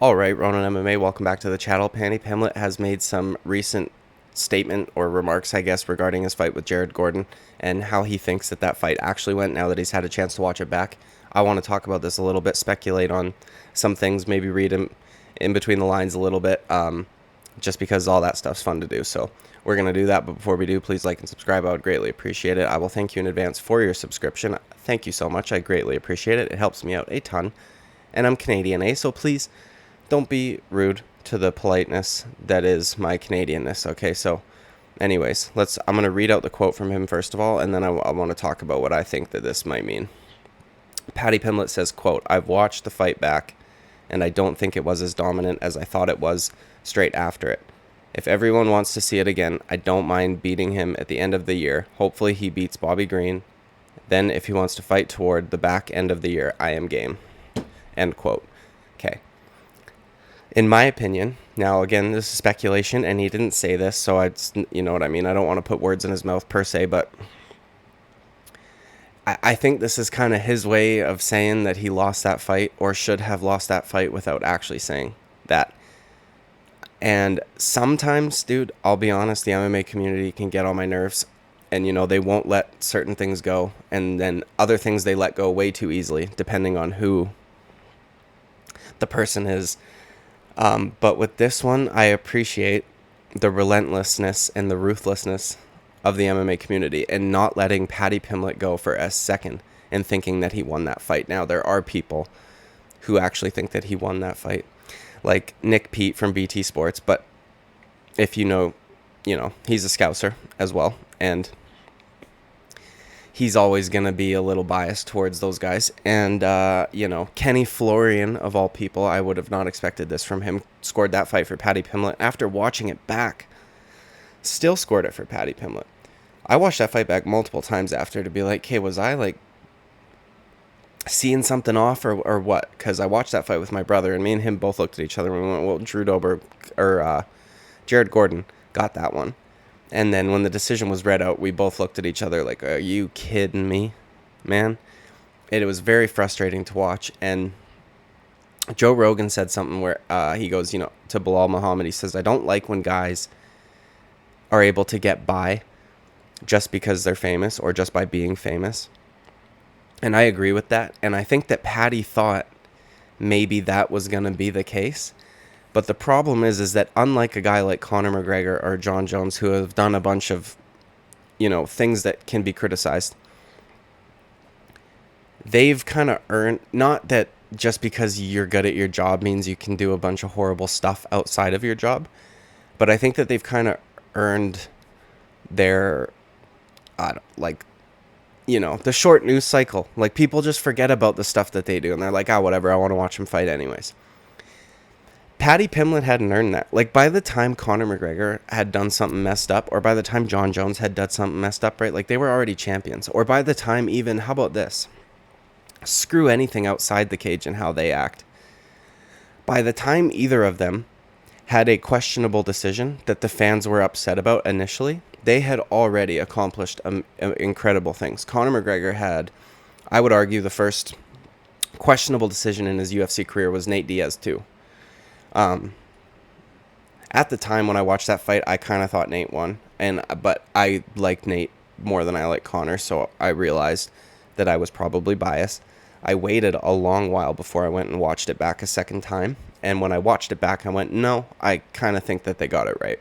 All right, Ronan MMA, welcome back to the channel. Paddy Pimblett has made some recent statement or remarks, I guess, regarding his fight with Jared Gordon and how he thinks that fight actually went now that he's had a chance to watch it back. I want to talk about this a little bit, speculate on some things, maybe read in between the lines a little bit, just because all that stuff's fun to do. So we're going to do that, but before we do, please like and subscribe. I would greatly appreciate it. I will thank you in advance for your subscription. Thank you so much. I greatly appreciate it. It helps me out a ton. And I'm Canadian, so please don't be rude to the politeness that is my Canadianness, okay? So, anyways, I'm going to read out the quote from him first of all, and then I want to talk about what I think that this might mean. Paddy Pimblett says, quote, "I've watched the fight back, and I don't think it was as dominant as I thought it was straight after it. If everyone wants to see it again, I don't mind beating him at the end of the year. Hopefully he beats Bobby Green. Then if he wants to fight toward the back end of the year, I am game." End quote. Okay. In my opinion, now again, this is speculation, and he didn't say this, so you know what I mean. I don't want to put words in his mouth per se, but I think this is kind of his way of saying that he lost that fight or should have lost that fight without actually saying that. And sometimes, dude, I'll be honest, the MMA community can get on my nerves, and they won't let certain things go, and then other things they let go way too easily, depending on who the person is. But with this one, I appreciate the relentlessness and the ruthlessness of the MMA community and not letting Paddy Pimblett go for a second and thinking that he won that fight. Now, there are people who actually think that he won that fight, like Nick Pete from BT Sports. But if you know, he's a Scouser as well, and he's always going to be a little biased towards those guys. And, Kenny Florian, of all people, I would have not expected this from him, scored that fight for Paddy Pimblett. After watching it back, still scored it for Paddy Pimblett. I watched that fight back multiple times after to be like, hey, was I, seeing something off or what? Because I watched that fight with my brother, and me and him both looked at each other and we went, well, Drew Dober, or Jared Gordon got that one. And then when the decision was read out, we both looked at each other like, are you kidding me, man? It was very frustrating to watch. And Joe Rogan said something where he goes, to Bilal Muhammad, he says, I don't like when guys are able to get by just because they're famous or just by being famous. And I agree with that. And I think that Paddy thought maybe that was going to be the case. But the problem is that unlike a guy like Conor McGregor or Jon Jones, who have done a bunch of, things that can be criticized, they've kind of earned, not that just because you're good at your job means you can do a bunch of horrible stuff outside of your job, but I think that they've kind of earned their, the short news cycle. Like, people just forget about the stuff that they do, and they're like, whatever, I want to watch him fight anyways. Paddy Pimblett hadn't earned that. Like, by the time Conor McGregor had done something messed up, or by the time Jon Jones had done something messed up, right? Like, they were already champions. Or by the time even, how about this? Screw anything outside the cage and how they act. By the time either of them had a questionable decision that the fans were upset about initially, they had already accomplished incredible things. Conor McGregor had, I would argue, the first questionable decision in his UFC career was Nate Diaz too. At the time when I watched that fight, I kind of thought Nate won, but I liked Nate more than I liked Conor, so I realized that I was probably biased. I waited a long while before I went and watched it back a second time, and when I watched it back, I went, no, I kind of think that they got it right.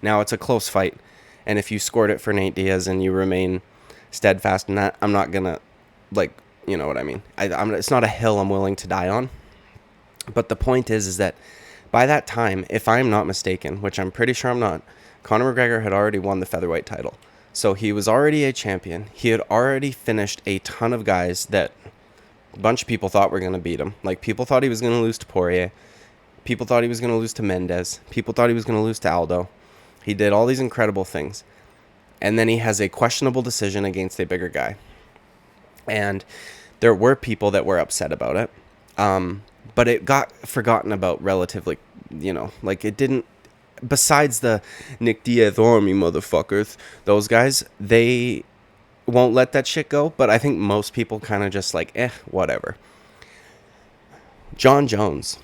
Now, it's a close fight, and if you scored it for Nate Diaz and you remain steadfast in that, I'm not gonna, you know what I mean. It's not a hill I'm willing to die on. But the point is that by that time, if I'm not mistaken, which I'm pretty sure I'm not, Conor McGregor had already won the featherweight title. So he was already a champion. He had already finished a ton of guys that a bunch of people thought were going to beat him. Like, people thought he was going to lose to Poirier. People thought he was going to lose to Mendez. People thought he was going to lose to Aldo. He did all these incredible things. And then he has a questionable decision against a bigger guy. And there were people that were upset about it. But it got forgotten about relatively, it didn't, besides the Nick Diaz army motherfuckers, those guys, they won't let that shit go. But I think most people kind of just whatever. Jon Jones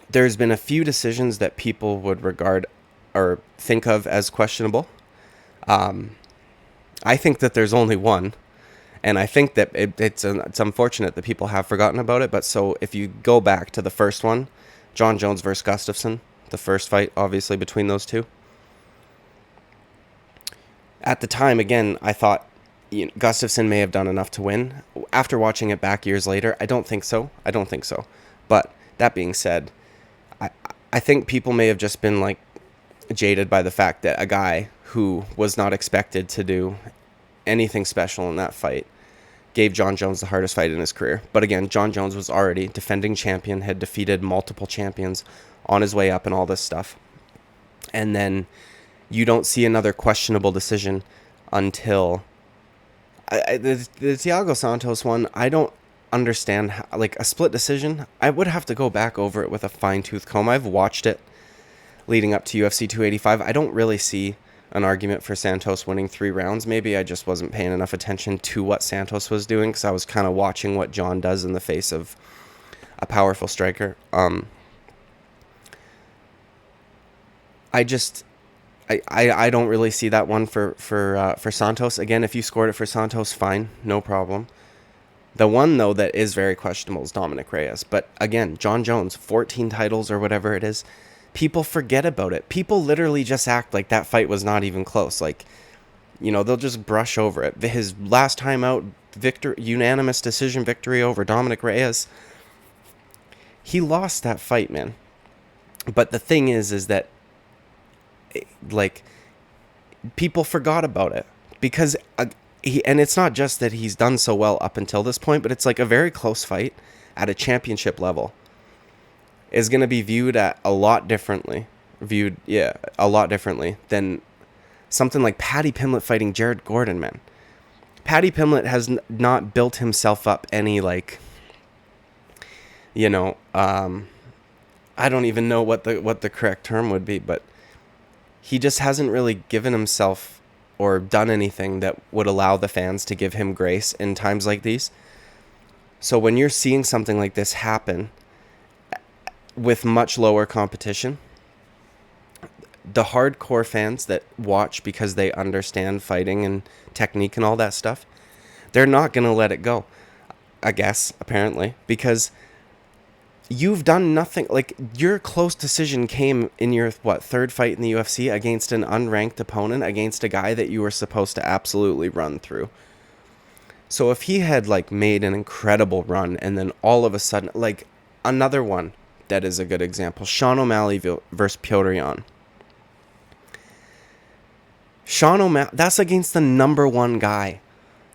there's been a few decisions that people would regard or think of as questionable. I think that there's only one, and I think that it's unfortunate that people have forgotten about it. But so if you go back to the first one, John Jones versus Gustafsson, the first fight, obviously, between those two. At the time, again, I thought Gustafsson may have done enough to win. After watching it back years later, I don't think so. But that being said, I think people may have just been like jaded by the fact that a guy who was not expected to do anything special in that fight gave John Jones the hardest fight in his career. But again, John Jones was already defending champion, had defeated multiple champions on his way up and all this stuff. And then you don't see another questionable decision until the Thiago Santos one. I don't understand how, like a split decision. I would have to go back over it with a fine-tooth comb. I've watched it leading up to UFC 285. I don't really see an argument for Santos winning 3 rounds. Maybe I just wasn't paying enough attention to what Santos was doing because I was kind of watching what John does in the face of a powerful striker. I don't really see that one for Santos. Again, if you scored it for Santos, fine, no problem. The one, though, that is very questionable is Dominic Reyes. But again, John Jones, 14 titles or whatever it is. People forget about it. People literally just act like that fight was not even close. Like, they'll just brush over it. His last time out, unanimous decision victory over Dominic Reyes. He lost that fight, man. But the thing is that, like, people forgot about it. Because, and it's not just that he's done so well up until this point, but it's like a very close fight at a championship level is going to be viewed a lot differently than something like Paddy Pimblett fighting Jared Gordon, man. Paddy Pimblett has not built himself up any, like, I don't even know what the correct term would be, but he just hasn't really given himself or done anything that would allow the fans to give him grace in times like these. So when you're seeing something like this happen with much lower competition, the hardcore fans that watch because they understand fighting and technique and all that stuff, they're not going to let it go, I guess, apparently, because you've done nothing. Like, your close decision came in your, third fight in the UFC against an unranked opponent, against a guy that you were supposed to absolutely run through. So if he had, like, made an incredible run and then all of a sudden, like, another one that is a good example, Sean O'Malley versus Petr Yan. Sean O'Malley, that's against the number 1 guy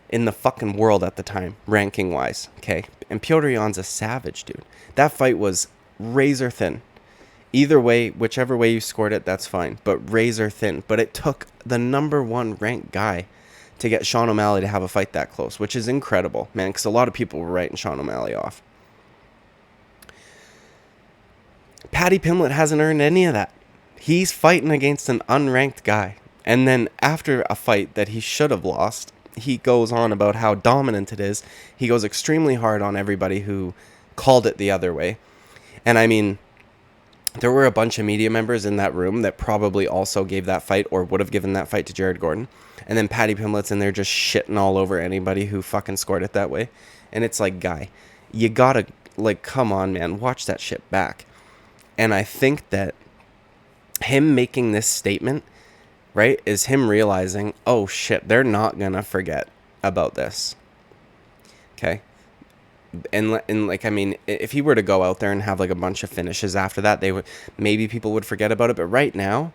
in the fucking world at the time, ranking-wise, okay? And Petr Yan's a savage, dude. That fight was razor thin. Either way, whichever way you scored it, that's fine. But razor thin. But it took the number 1 ranked guy to get Sean O'Malley to have a fight that close, which is incredible, man, because a lot of people were writing Sean O'Malley off. Paddy Pimblett hasn't earned any of that. He's fighting against an unranked guy. And then after a fight that he should have lost, he goes on about how dominant it is. He goes extremely hard on everybody who called it the other way. And I mean, there were a bunch of media members in that room that probably also gave that fight or would have given that fight to Jared Gordon. And then Paddy Pimblett's in there just shitting all over anybody who fucking scored it that way. And it's like, guy, you gotta, like, come on, man, watch that shit back. And I think that him making this statement, right, is him realizing, oh shit, they're not gonna forget about this. Okay? And like, I mean, if he were to go out there and have like a bunch of finishes after that, maybe people would forget about it. But right now,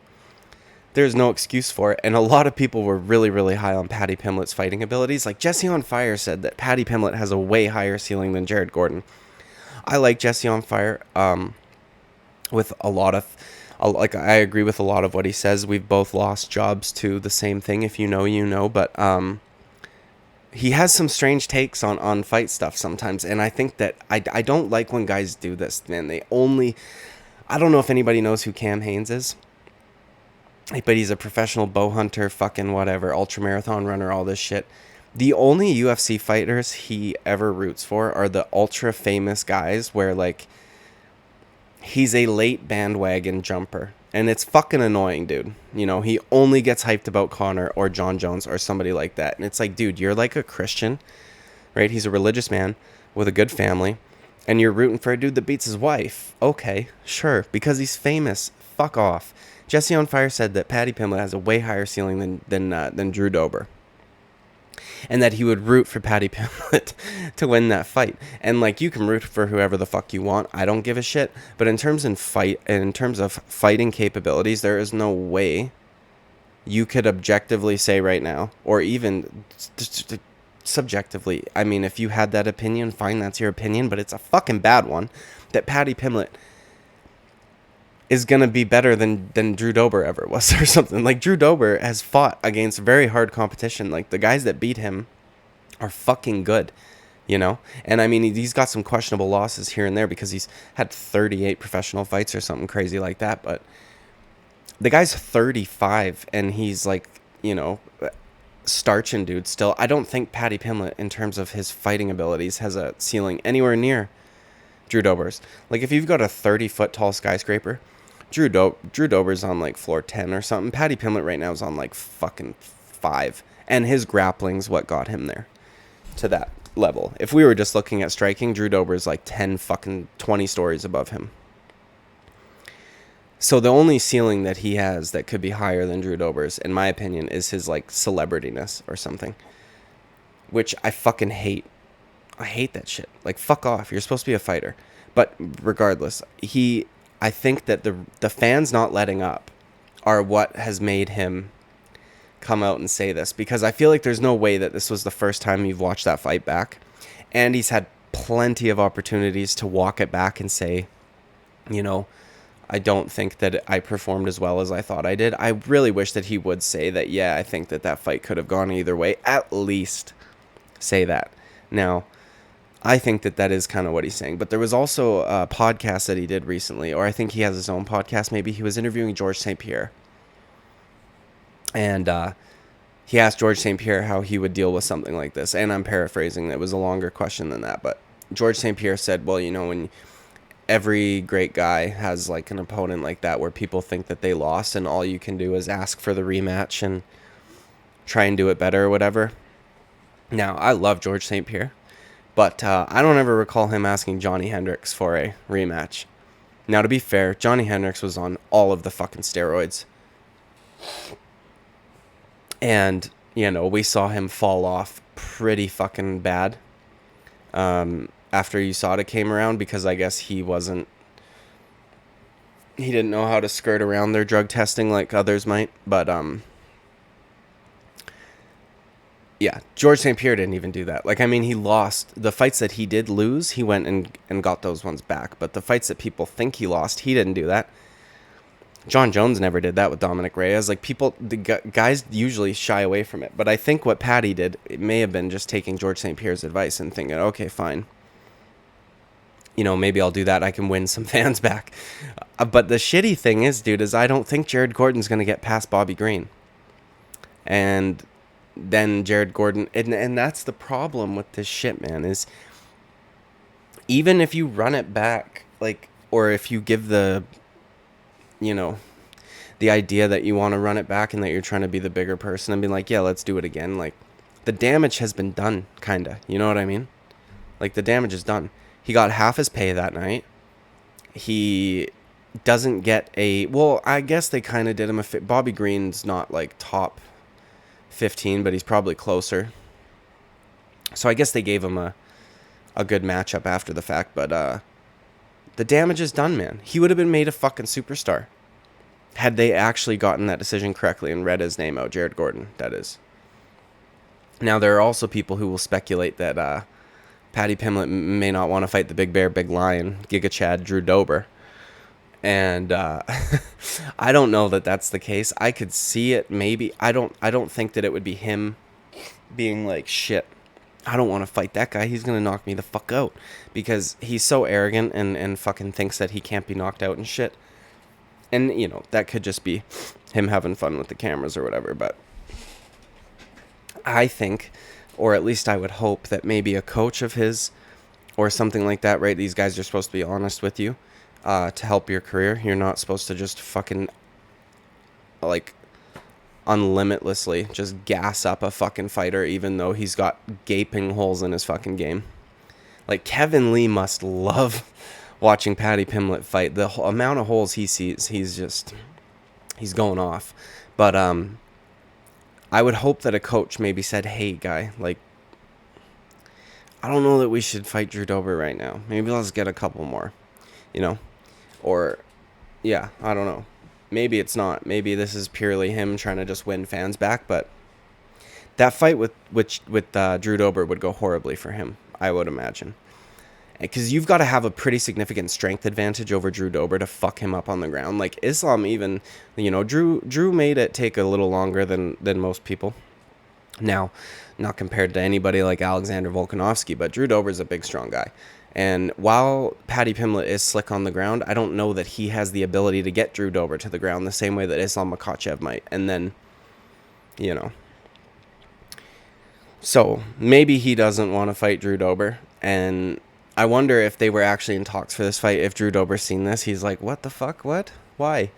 there's no excuse for it. And a lot of people were really, really high on Paddy Pimblett's fighting abilities. Like Jesse on Fire said that Paddy Pimblett has a way higher ceiling than Jared Gordon. I like Jesse on Fire. With a lot of, like, I agree with a lot of what he says. We've both lost jobs to the same thing. If you know, you know. But he has some strange takes on fight stuff sometimes. And I think that I don't like when guys do this, man. I don't know if anybody knows who Cam Hanes is. But he's a professional bow hunter, fucking whatever, ultramarathon runner, all this shit. The only UFC fighters he ever roots for are the ultra famous guys where, like, he's a late bandwagon jumper. And it's fucking annoying, dude. You know, he only gets hyped about Conor or John Jones or somebody like that. And it's like, dude, you're like a Christian, right? He's a religious man with a good family. And you're rooting for a dude that beats his wife. Okay, sure. Because he's famous. Fuck off. Jesse on Fire said that Paddy Pimblett has a way higher ceiling than Drew Dober. And that he would root for Paddy Pimblett to win that fight. And like, you can root for whoever the fuck you want. I don't give a shit. But in terms of fighting capabilities, there is no way you could objectively say right now, or even subjectively. I mean, if you had that opinion, fine, that's your opinion. But it's a fucking bad one. That Paddy Pimblett is going to be better than Drew Dober ever was or something. Like, Drew Dober has fought against very hard competition. Like, the guys that beat him are fucking good, you know? And, I mean, he's got some questionable losses here and there because he's had 38 professional fights or something crazy like that. But the guy's 35, and he's, like, you know, starching dude still. I don't think Paddy Pimblett, in terms of his fighting abilities, has a ceiling anywhere near Drew Dober's. Like, if you've got a 30-foot tall skyscraper, Drew Dober's on like floor 10 or something. Paddy Pimblett right now is on like fucking 5. And his grappling's what got him there to that level. If we were just looking at striking, Drew Dober's like 20 stories above him. So the only ceiling that he has that could be higher than Drew Dober's, in my opinion, is his like celebrityness or something. Which I fucking hate. I hate that shit. Like, fuck off. You're supposed to be a fighter. But regardless, I think that the fans not letting up are what has made him come out and say this. Because I feel like there's no way that this was the first time you've watched that fight back. And he's had plenty of opportunities to walk it back and say, you know, I don't think that I performed as well as I thought I did. I really wish that he would say that, yeah, I think that fight could have gone either way. At least say that. Now, I think that is kind of what he's saying. But there was also a podcast that he did recently, or I think he has his own podcast maybe. He was interviewing George St. Pierre. And he asked George St. Pierre how he would deal with something like this. And I'm paraphrasing. It was a longer question than that. But George St. Pierre said, well, you know, when every great guy has like an opponent like that where people think that they lost and all you can do is ask for the rematch and try and do it better or whatever. Now, I love George St. Pierre. But I don't ever recall him asking Johnny Hendricks for a rematch. Now, to be fair, Johnny Hendricks was on all of the fucking steroids. And, you know, we saw him fall off pretty fucking bad after USADA came around because I guess he didn't know how to skirt around their drug testing like others might. But, yeah, George St. Pierre didn't even do that. Like, I mean, he lost. The fights that he did lose, he went and got those ones back. But the fights that people think he lost, he didn't do that. John Jones never did that with Dominic Reyes. Like, guys usually shy away from it. But I think what Paddy did, it may have been just taking George St. Pierre's advice and thinking, okay, fine. You know, maybe I'll do that. I can win some fans back. But the shitty thing is, dude, is I don't think Jared Gordon's going to get past Bobby Green. And then Jared Gordon, and that's the problem with this shit, man, is even if you run it back, like, or if you give the, you know, the idea that you want to run it back and that you're trying to be the bigger person and be like, yeah, let's do it again, like, the damage has been done, kinda, you know what I mean? Like, the damage is done. He got half his pay that night. He doesn't get well, I guess they kind of did him Bobby Green's not, like, top 15, but he's probably closer. So I guess they gave him a good matchup after the fact, but the damage is done, man. He would have been made a fucking superstar had they actually gotten that decision correctly and read his name out, Jared Gordon, that is. Now, there are also people who will speculate that Paddy Pimblett may not want to fight the Big Bear, Big Lion, Giga Chad, Drew Dober. And I don't know that that's the case. I could see it maybe. I don't think that it would be him being like, shit, I don't want to fight that guy. He's going to knock me the fuck out. Because he's so arrogant and fucking thinks that he can't be knocked out and shit. And, you know, that could just be him having fun with the cameras or whatever. But I think, or at least I would hope, that maybe a coach of his or something like that, right? These guys are supposed to be honest with you. to help your career. You're not supposed to just fucking, like, unlimitlessly just gas up a fucking fighter even though he's got gaping holes in his fucking game. Like, Kevin Lee must love watching Paddy Pimblett fight. The amount of holes he sees, he's going off. But I would hope that a coach maybe said, hey, guy, like, I don't know that we should fight Drew Dober right now. Maybe let's get a couple more, you know? Or, yeah, I don't know. Maybe it's not. Maybe this is purely him trying to just win fans back. But that fight with Drew Dober would go horribly for him, I would imagine. Because you've got to have a pretty significant strength advantage over Drew Dober to fuck him up on the ground. Like, Islam even, you know, Drew made it take a little longer than most people. Now, not compared to anybody like Alexander Volkanovski, but Drew Dober's a big, strong guy. And while Paddy Pimblett is slick on the ground, I don't know that he has the ability to get Drew Dober to the ground the same way that Islam Makhachev might. And then, you know. So, maybe he doesn't want to fight Drew Dober. And I wonder if they were actually in talks for this fight. If Drew Dober's seen this, he's like, what the fuck? What? Why?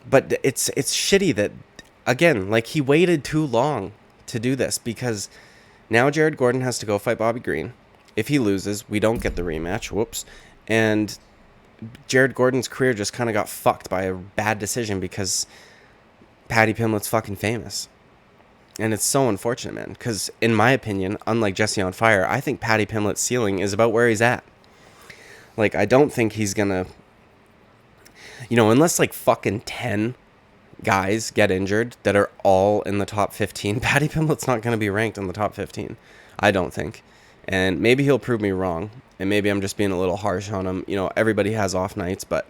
But it's shitty that, again, like, he waited too long to do this, because now Jared Gordon has to go fight Bobby Green. If he loses, we don't get the rematch. Whoops. And Jared Gordon's career just kind of got fucked by a bad decision because Paddy Pimblett's fucking famous. And it's so unfortunate, man, because in my opinion, unlike Jesse on Fire, I think Paddy Pimblett's ceiling is about where he's at. Like, I don't think he's gonna, you know, unless like fucking 10 guys get injured that are all in the top 15, Paddy Pimblett's not going to be ranked in the top 15. I don't think. And maybe he'll prove me wrong. And maybe I'm just being a little harsh on him. You know, everybody has off nights, but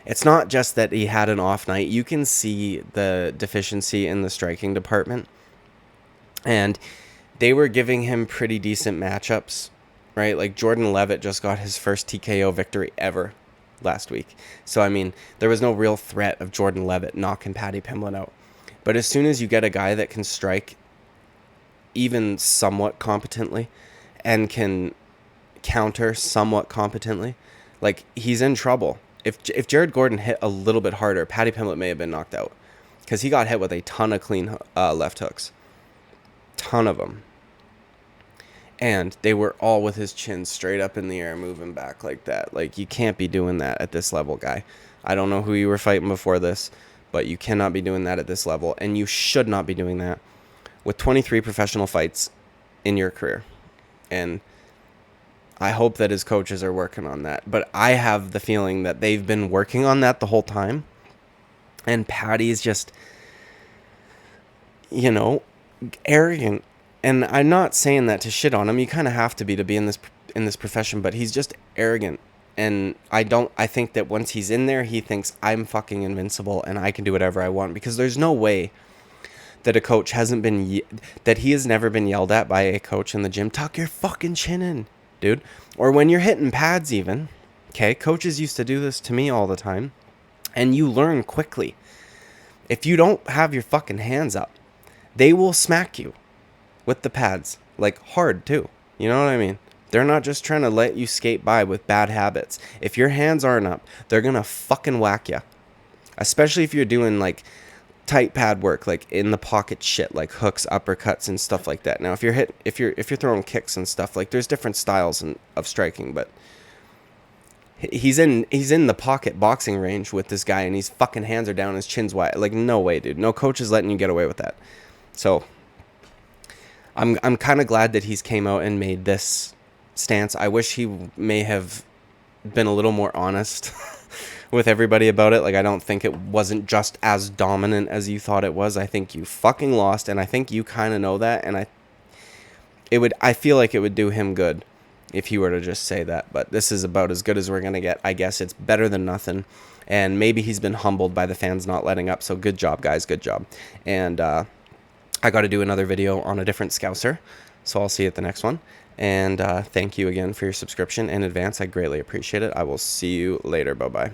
it's not just that he had an off night. You can see the deficiency in the striking department. And they were giving him pretty decent matchups, right? Like, Jordan Levitt just got his first TKO victory ever last week. So, I mean, there was no real threat of Jordan Levitt knocking Paddy Pimblett out. But as soon as you get a guy that can strike even somewhat competently and can counter somewhat competently, like, he's in trouble. If Jared Gordon hit a little bit harder, Paddy Pimblett may have been knocked out, because he got hit with a ton of clean left hooks. Ton of them. And they were all with his chin straight up in the air, moving back like that. Like, you can't be doing that at this level, guy. I don't know who you were fighting before this, but you cannot be doing that at this level. And you should not be doing that with 23 professional fights in your career. And I hope that his coaches are working on that. But I have the feeling that they've been working on that the whole time. And Paddy's just, you know, arrogant. And I'm not saying that to shit on him. You kind of have to be in this profession, but he's just arrogant. And I think that once he's in there, he thinks I'm fucking invincible and I can do whatever I want, because there's no way that a coach that he has never been yelled at by a coach in the gym. Tuck your fucking chin in, dude. Or when you're hitting pads even. Okay, coaches used to do this to me all the time. And you learn quickly. If you don't have your fucking hands up, they will smack you with the pads, like, hard too. You know what I mean? They're not just trying to let you skate by with bad habits. If your hands aren't up, they're gonna fucking whack you. Especially if you're doing like tight pad work, like in the pocket shit, like hooks, uppercuts, and stuff like that. Now, if you're throwing kicks and stuff, like, there's different styles of striking, but he's in the pocket boxing range with this guy, and his fucking hands are down, his chin's wide. Like, no way, dude. No coach is letting you get away with that. So I'm kind of glad that he's came out and made this stance. I wish he may have been a little more honest with everybody about it. Like, I don't think it wasn't just as dominant as you thought it was. I think you fucking lost, and I think you kind of know that, and I feel like it would do him good if he were to just say that. But this is about as good as we're going to get. I guess it's better than nothing. And maybe he's been humbled by the fans not letting up. So good job, guys. Good job. And I got to do another video on a different Scouser, so I'll see you at the next one. And thank you again for your subscription in advance. I greatly appreciate it. I will see you later. Bye-bye.